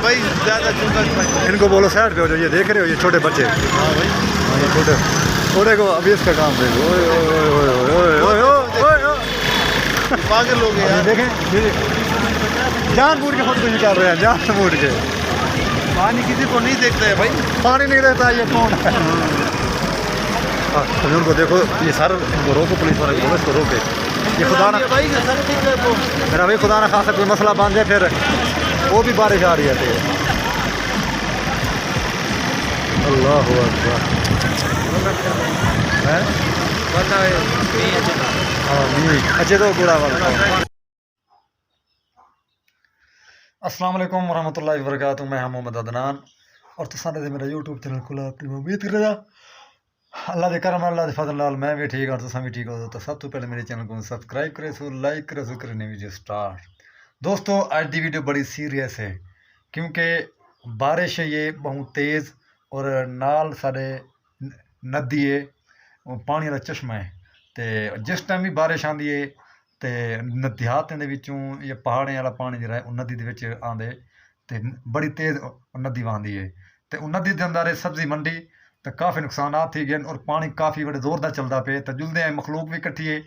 भाई ज्यादा चूका इनको बोलो साइड पे हो जाओ, ये देख रहे हो ये छोटे बच्चे। हाँ भाई हाँ ये छोटे छोटे को अभी इसका काम देखो। ओए ओए ओए ओए ओए ओए ओए ओए पागल लोग हैं यार। देखें ये जानबूझ के खुद को निकाल रहे हैं, जानबूझ के। पानी किसी को नहीं देखता है भाई। पानी नहीं देता ये कौन है? तो उनको देखो ये सर इनको रोको, पुलिस वाले को बोलो इसको रोके। ये खुदा ना भाई सर ठीक है वो। मेरा भाई खुदा ना खासा कोई मसला बन जाए फिर वो भी बारिश आ रही है तेज। अल्लाह अकबर हैं? हाँ नहीं अच्छे तो बुरा वाला। अस्सलाम वालेकुम वरहमतुल्लाहि वबरकातुहू। मैं मोहम्मद अदनान और तो सारे मेरा यूट्यूब चैनल खुला अपनी उम्मीद कर रहा अल्लाह दे करम अल्लाह दे फजल नाल मैं भी ठीक और तुम भी ठीक हो। तो सब तो पहले मेरे चैनल को सब्सक्राइब करे सो लाइक करे सो करने वीडियो स्टार्ट। दोस्तों आज की वीडियो बड़ी सीरियस है क्योंकि बारिश है ये बहुत तेज़ और नाल सारे नदी है पानी वाला चश्मा है। तो जिस टाइम भी बारिश आती है तो देहातें दे विचों या पहाड़ें वाला पानी जो है नदी दे विच आंदे ते बड़ी तेज़ नदी वहदी है। तो नदी के अंदर है सब्जी मंडी तो काफ़ी नुकसान थी गए और पानी काफ़ी बड़े जोर का चलता पे। तो जुलते हैं मखलूक भी कट्ठी है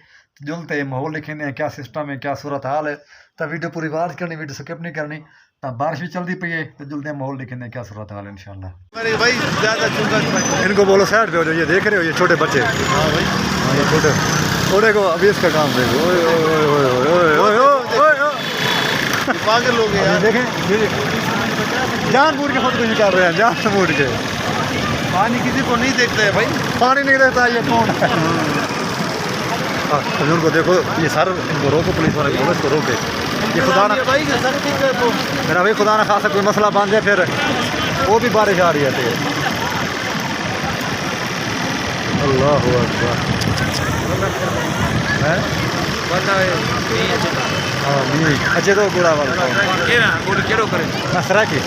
जुलते माहौल लिखे हैं क्या सिस्टम है क्या सूरत हाल है। तो वीडियो पूरी वाच करनी वीडियो स्किप नहीं करनी। तो बारिश भी चलती पई है तो जुलते हैं माहौल लिखे हैं क्या सूरत हाल है इंशाल्लाह। अरे भाई ज्यादा चूका इनको बोलो साइड पे हो जाओ, ये देख रहे हो ये छोटे बच्चे। हाँ भाई हाँ ये छोटे छोटे को अभी इसका काम देखो। ओए ओए ओए ओए ओए ओए ओए ओए पागल लोग हैं यार। देखें ये जानबूझ के खुद को निकाल रहे हैं, जानबूझ के। पानी किसी को नहीं देखता है भाई। पानी नहीं देता ये कौन है? तो उनको देखो ये सर इनको रोको, पुलिस वाले को बोलो इसको रोके। ये खुदा ना भाई सर ठीक है वो। मेरा भाई खुदा ना खासा कोई मसला बन जाए फिर वो भी बारिश आ रही है तेज। अल्लाह अकबर हैं? हाँ नहीं अच्छे तो बुरा वाला नसरा की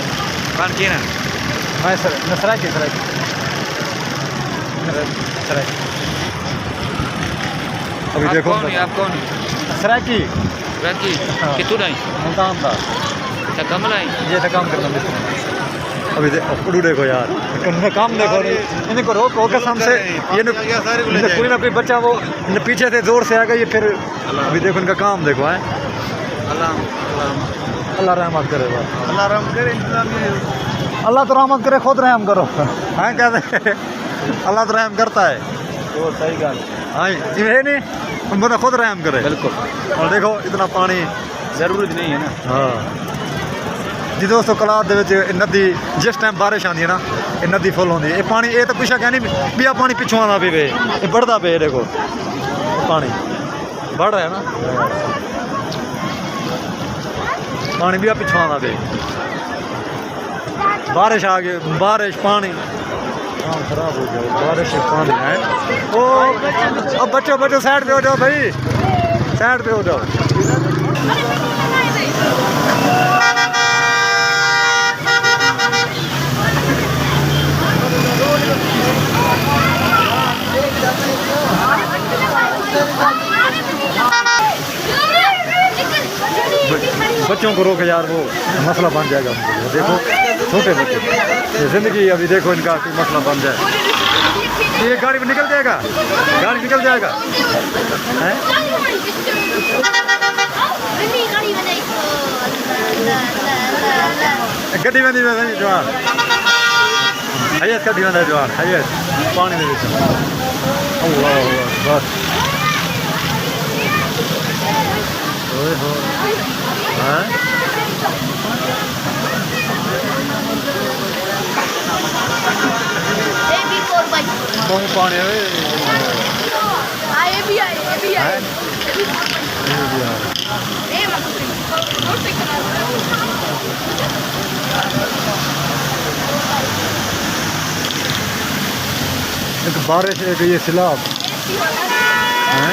नसरा की अभी देखो आप कौन नसरा की कितु नहीं मुल्तान था कमल आई ये तो काम करना अभी उड़ू देखो यार इनका काम देखो इनको रोको कसम से ये कोई ना कोई बच्चा वो पीछे से जोर से आ गया ये फिर अभी देखो इनका काम देखो है। अल्लाह रहमत करे बस अल्लाह रहम करे। अल्लाह तो रहमत करे खुद रहम करो हाँ कहते अल्लाह तो रहम करता है तो सही गल हाँ ये नहीं उन बंदा खुद रहम करे बिल्कुल। और देखो इतना पानी जरूरत नहीं है ना। हाँ जी दोस्तों कलाद नदी जिस टाइम बारिश आती है ना ये नदी फुल होती है। ये पानी ये तो पिछा क्या नहीं भी आ पानी पिछों आना पे ये बढ़ता पे देखो पानी बढ़ रहा है ना पानी भी आ पिछों आना पे बारिश आ गई बारिश पानी काम खराब हो गया बारिश पानी है। ओ अब बच्चों बच्चों साइड पे हो जाओ भाई साइड पे हो जाओ। बच्चों को रोके यार वो मसला बन जाएगा उनको। देखो छोटे बच्चे ज़िंदगी अभी देखो इनका कोई मसला बन जाए ये गाड़ी में निकल जाएगा गाड़ी निकल जाएगा हैं? गड्डी में नहीं जवान हयत गड्डी में जवान हयत पानी में अल्लाह बस बहुत पानी है एक बारिश एक ये सैलाब है।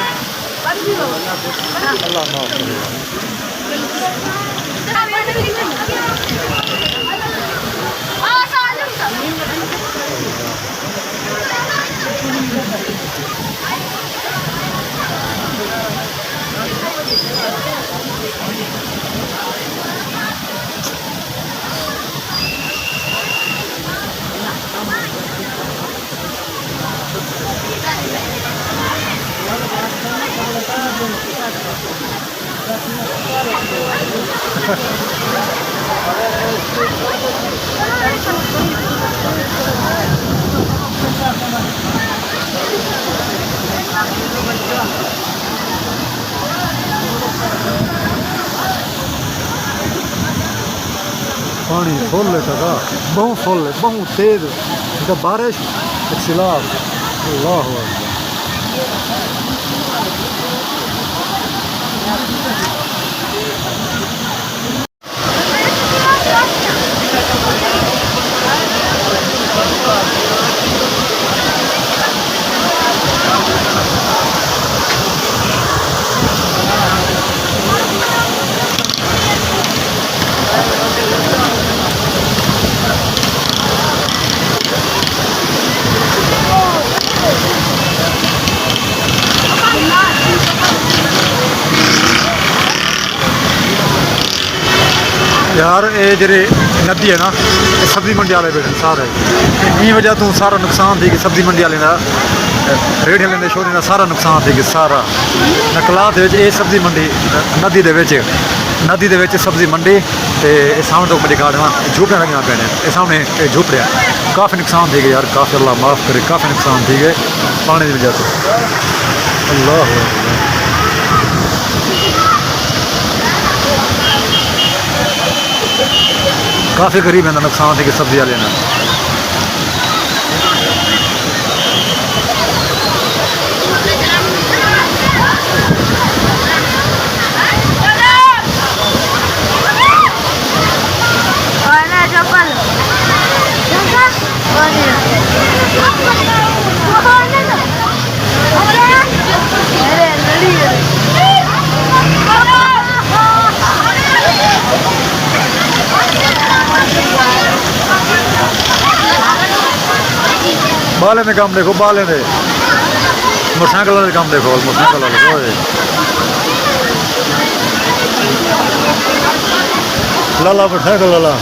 अल्लाह माफ फुल है सका बहुत फुल है बहुत तेज जब बारिश सिलाब अल्लाह अकबर। यार ये जी नदी है ना ये सब्जी मंडी वाले बैठे सारे इन्हीं वजह तो सारा नुकसान थी कि सब्जी मंडी वाले का रेहड़ी वाले शोरे का सारा नुकसान थी कि सारा नकलात ये सब्जी मंडी नदी दे सब्जी मंडी तो सामने तो बड़ी गाड़ियाँ झूपड़ियाँ लगिया पे ये सामने झूपड़िया काफ़ी नुकसान थी गए यार काफ़ी अल्लाह माफ़ करे काफ़ी नुकसान थी गए पानी की वजह से अल्लाह काफ़ी गरीब है नुकसान थी कि सब्जी वाले ने बाले में काम देखो बाले में मोटरसाइकिल वाले काम देखो मोटरसाइकिल वाले लाला मोटरसाइकिल वाला